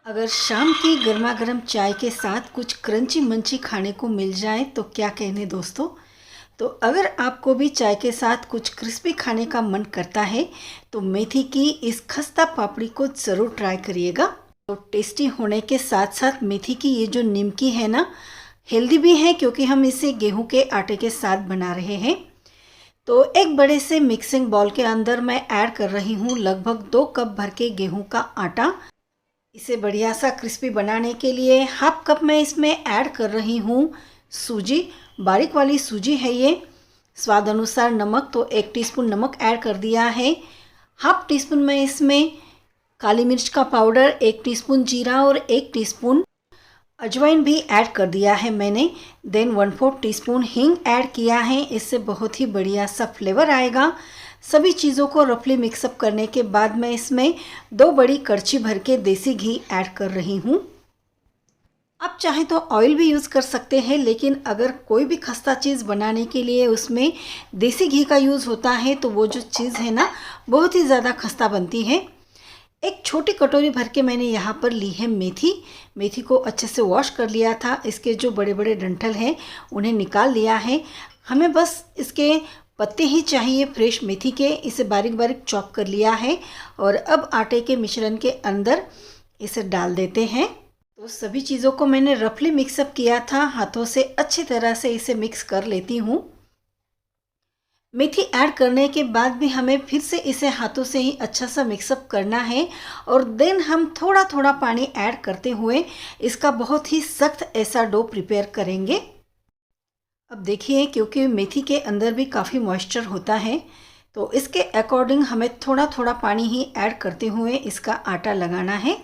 अगर शाम की गर्मा गर्म चाय के साथ कुछ क्रंची मंची खाने को मिल जाए तो क्या कहने दोस्तों। तो अगर आपको भी चाय के साथ कुछ क्रिस्पी खाने का मन करता है तो मेथी की इस खस्ता पापड़ी को ज़रूर ट्राई करिएगा। तो टेस्टी होने के साथ साथ मेथी की ये जो निमकी है ना, हेल्दी भी है क्योंकि हम इसे गेहूं के आटे के साथ बना रहे हैं। तो एक बड़े से मिक्सिंग बाउल के अंदर मैं ऐड कर रही हूँ लगभग 2 कप भर के गेहूं का आटा। इसे बढ़िया सा क्रिस्पी बनाने के लिए हाफ कप मैं इसमें ऐड कर रही हूँ सूजी। बारीक वाली सूजी है ये। स्वाद अनुसार नमक, तो 1 टीस्पून नमक ऐड कर दिया है। हाफ टी स्पून मैं इसमें काली मिर्च का पाउडर, 1 टीस्पून जीरा और 1 टीस्पून अजवाइन भी ऐड कर दिया है मैंने। देन 1/4 टीस्पून हींग ऐड किया है, इससे बहुत ही बढ़िया सा फ्लेवर आएगा। सभी चीज़ों को रफली मिक्सअप करने के बाद मैं इसमें 2 बड़ी कड़छी भर के देसी घी ऐड कर रही हूँ। आप चाहें तो ऑयल भी यूज़ कर सकते हैं, लेकिन अगर कोई भी खस्ता चीज़ बनाने के लिए उसमें देसी घी का यूज़ होता है तो वो जो चीज़ है ना, बहुत ही ज़्यादा खस्ता बनती है। एक छोटी कटोरी भर के मैंने यहाँ पर ली है मेथी। मेथी को अच्छे से वॉश कर लिया था, इसके जो बड़े बड़े डंठल हैं उन्हें निकाल लिया है। हमें बस इसके पत्ते ही चाहिए फ्रेश मेथी के। इसे बारीक बारीक चॉप कर लिया है और अब आटे के मिश्रण के अंदर इसे डाल देते हैं। तो सभी चीज़ों को मैंने रफली मिक्सअप किया था, हाथों से अच्छी तरह से इसे मिक्स कर लेती हूँ। मेथी ऐड करने के बाद भी हमें फिर से इसे हाथों से ही अच्छा सा मिक्सअप करना है और देन हम थोड़ा थोड़ा पानी ऐड करते हुए इसका बहुत ही सख्त ऐसा डो प्रिपेयर करेंगे। अब देखिए, क्योंकि मेथी के अंदर भी काफ़ी मॉइस्चर होता है तो इसके अकॉर्डिंग हमें थोड़ा थोड़ा पानी ही ऐड करते हुए इसका आटा लगाना है।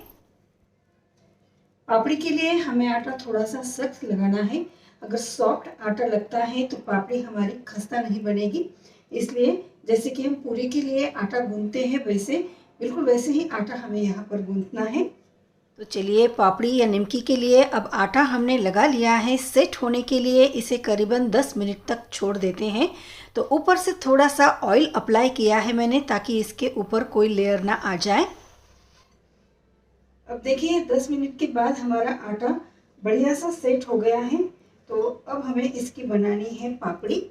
पापड़ी के लिए हमें आटा थोड़ा सा सख्त लगाना है। अगर सॉफ्ट आटा लगता है तो पापड़ी हमारी खस्ता नहीं बनेगी। इसलिए जैसे कि हम पूरी के लिए आटा गूंथते हैं वैसे बिल्कुल वैसे ही आटा हमें यहाँ पर गूंथना है। तो चलिए, पापड़ी या निमकी के लिए अब आटा हमने लगा लिया है। सेट होने के लिए इसे करीबन 10 मिनट तक छोड़ देते हैं। तो ऊपर से थोड़ा सा ऑयल अप्लाई किया है मैंने ताकि इसके ऊपर कोई लेयर ना आ जाए। अब देखिए, 10 मिनट के बाद हमारा आटा बढ़िया सा सेट हो गया है। तो अब हमें इसकी बनानी है पापड़ी।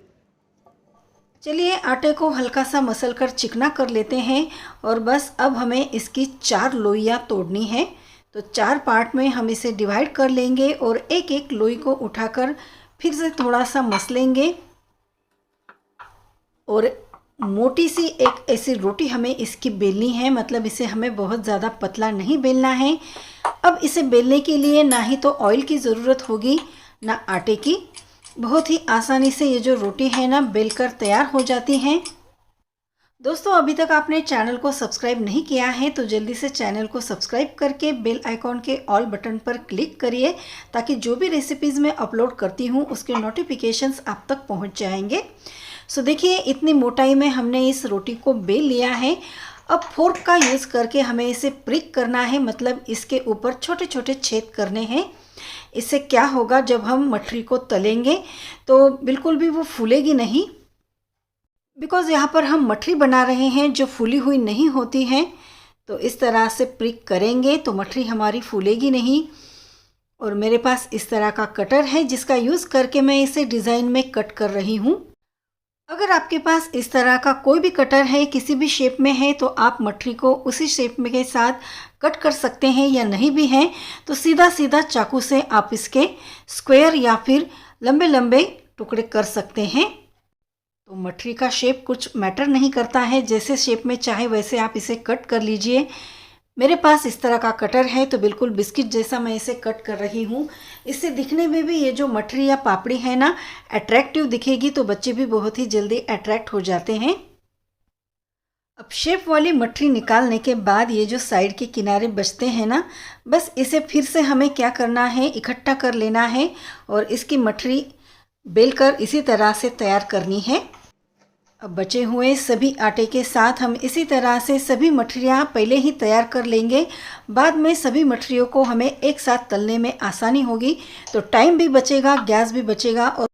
चलिए, आटे को हल्का सा मसल कर चिकना कर लेते हैं और बस अब हमें इसकी 4 लोइयाँ तोड़नी है। तो 4 पार्ट में हम इसे डिवाइड कर लेंगे और एक एक लोई को उठाकर फिर से थोड़ा सा मसलेंगे और मोटी सी एक ऐसी रोटी हमें इसकी बेलनी है। मतलब इसे हमें बहुत ज़्यादा पतला नहीं बेलना है। अब इसे बेलने के लिए ना ही तो ऑयल की ज़रूरत होगी ना आटे की। बहुत ही आसानी से ये जो रोटी है ना, बेलकर तैयार हो जाती हैं। दोस्तों, अभी तक आपने चैनल को सब्सक्राइब नहीं किया है तो जल्दी से चैनल को सब्सक्राइब करके बेल आइकॉन के ऑल बटन पर क्लिक करिए ताकि जो भी रेसिपीज़ मैं अपलोड करती हूँ उसके नोटिफिकेशंस आप तक पहुँच जाएंगे। सो देखिए, इतनी मोटाई में हमने इस रोटी को बेल लिया है। अब फोर्क का यूज़ करके हमें इसे प्रिक करना है, मतलब इसके ऊपर छोटे छोटे छेद करने हैं। इससे क्या होगा, जब हम मठरी को तलेंगे तो बिल्कुल भी वो फूलेगी नहीं, बिकॉज़ यहाँ पर हम मठरी बना रहे हैं जो फूली हुई नहीं होती हैं। तो इस तरह से प्रिक करेंगे तो मठरी हमारी फूलेगी नहीं। और मेरे पास इस तरह का कटर है जिसका यूज़ करके मैं इसे डिज़ाइन में कट कर रही हूँ। अगर आपके पास इस तरह का कोई भी कटर है, किसी भी शेप में है, तो आप मठरी को उसी शेप में के साथ कट कर सकते हैं, या नहीं भी हैं तो सीधा सीधा चाकू से आप इसके स्क्वायर या फिर लंबे लंबे टुकड़े कर सकते हैं। तो मठरी का शेप कुछ मैटर नहीं करता है, जैसे शेप में चाहे वैसे आप इसे कट कर लीजिए। मेरे पास इस तरह का कटर है तो बिल्कुल बिस्किट जैसा मैं इसे कट कर रही हूँ। इससे दिखने में भी ये जो मठरी या पापड़ी है ना, अट्रैक्टिव दिखेगी, तो बच्चे भी बहुत ही जल्दी अट्रैक्ट हो जाते हैं। अब शेप वाली मठरी निकालने के बाद ये जो साइड के किनारे बचते हैं ना, बस इसे फिर से हमें क्या करना है, इकट्ठा कर लेना है और इसकी मठरी बेलकर इसी तरह से तैयार करनी है। अब बचे हुए सभी आटे के साथ हम इसी तरह से सभी मठरियाँ पहले ही तैयार कर लेंगे। बाद में सभी मठरियों को हमें एक साथ तलने में आसानी होगी, तो टाइम भी बचेगा, गैस भी बचेगा। और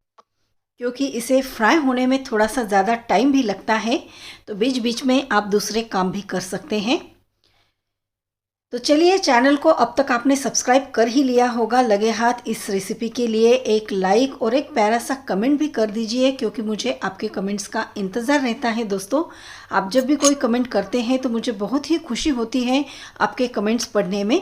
क्योंकि इसे फ्राई होने में थोड़ा सा ज़्यादा टाइम भी लगता है तो बीच बीच में आप दूसरे काम भी कर सकते हैं। तो चलिए, चैनल को अब तक आपने सब्सक्राइब कर ही लिया होगा। लगे हाथ इस रेसिपी के लिए एक लाइक और एक प्यारा सा कमेंट भी कर दीजिए, क्योंकि मुझे आपके कमेंट्स का इंतज़ार रहता है। दोस्तों, आप जब भी कोई कमेंट करते हैं तो मुझे बहुत ही खुशी होती है आपके कमेंट्स पढ़ने में।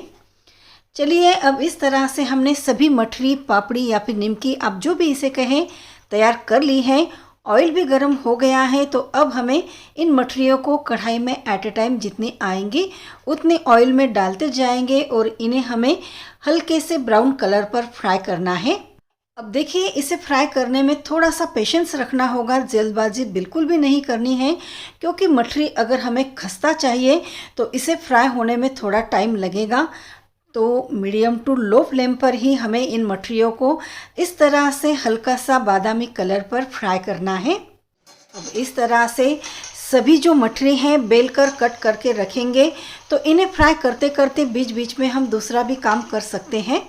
चलिए, अब इस तरह से हमने सभी मठरी, पापड़ी या फिर निमकी, आप जो भी इसे कहें, तैयार कर ली है। ऑयल भी गर्म हो गया है, तो अब हमें इन मठरियों को कढ़ाई में एट ए टाइम जितनी आएंगी उतने ऑयल में डालते जाएंगे और इन्हें हमें हल्के से ब्राउन कलर पर फ्राई करना है। अब देखिए, इसे फ्राई करने में थोड़ा सा पेशेंस रखना होगा, जल्दबाजी बिल्कुल भी नहीं करनी है, क्योंकि मठरी अगर हमें खस्ता चाहिए तो इसे फ्राई होने में थोड़ा टाइम लगेगा। तो मीडियम टू लो फ्लेम पर ही हमें इन मठरियों को इस तरह से हल्का सा बादामी कलर पर फ्राई करना है। अब इस तरह से सभी जो मठरी हैं बेलकर कट करके रखेंगे, तो इन्हें फ्राई करते करते बीच बीच में हम दूसरा भी काम कर सकते हैं।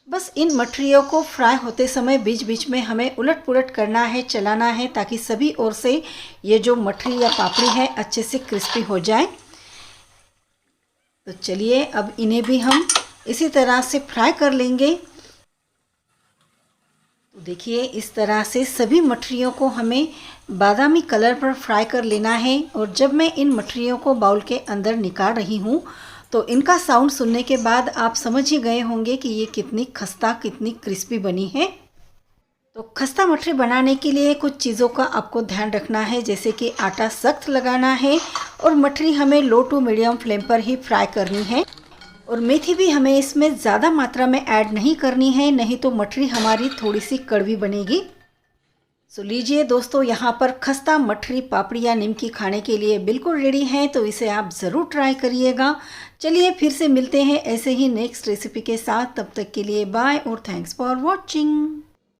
बस इन मठरियों को फ्राई होते समय बीच बीच में हमें उलट पुलट करना है, चलाना है, ताकि सभी ओर से ये जो मठरी या पापड़ी है अच्छे से क्रिस्पी हो जाए। तो चलिए, अब इन्हें भी हम इसी तरह से फ्राई कर लेंगे। तो देखिए, इस तरह से सभी मठरियों को हमें बादामी कलर पर फ्राई कर लेना है। और जब मैं इन मठरियों को बाउल के अंदर निकाल रही हूँ तो इनका साउंड सुनने के बाद आप समझ ही गए होंगे कि ये कितनी खस्ता, कितनी क्रिस्पी बनी है। तो खस्ता मठरी बनाने के लिए कुछ चीज़ों का आपको ध्यान रखना है, जैसे कि आटा सख्त लगाना है और मठरी हमें लो टू मीडियम फ्लेम पर ही फ्राई करनी है। और मेथी भी हमें इसमें ज़्यादा मात्रा में ऐड नहीं करनी है, नहीं तो मठरी हमारी थोड़ी सी कड़वी बनेगी। सो लीजिए दोस्तों, यहाँ पर खस्ता मठरी, पापड़ी या निमकी खाने के लिए बिल्कुल रेडी है, तो इसे आप ज़रूर ट्राई करिएगा। चलिए, फिर से मिलते हैं ऐसे ही नेक्स्ट रेसिपी के साथ। तब तक के लिए बाय और थैंक्स फॉर वॉचिंग।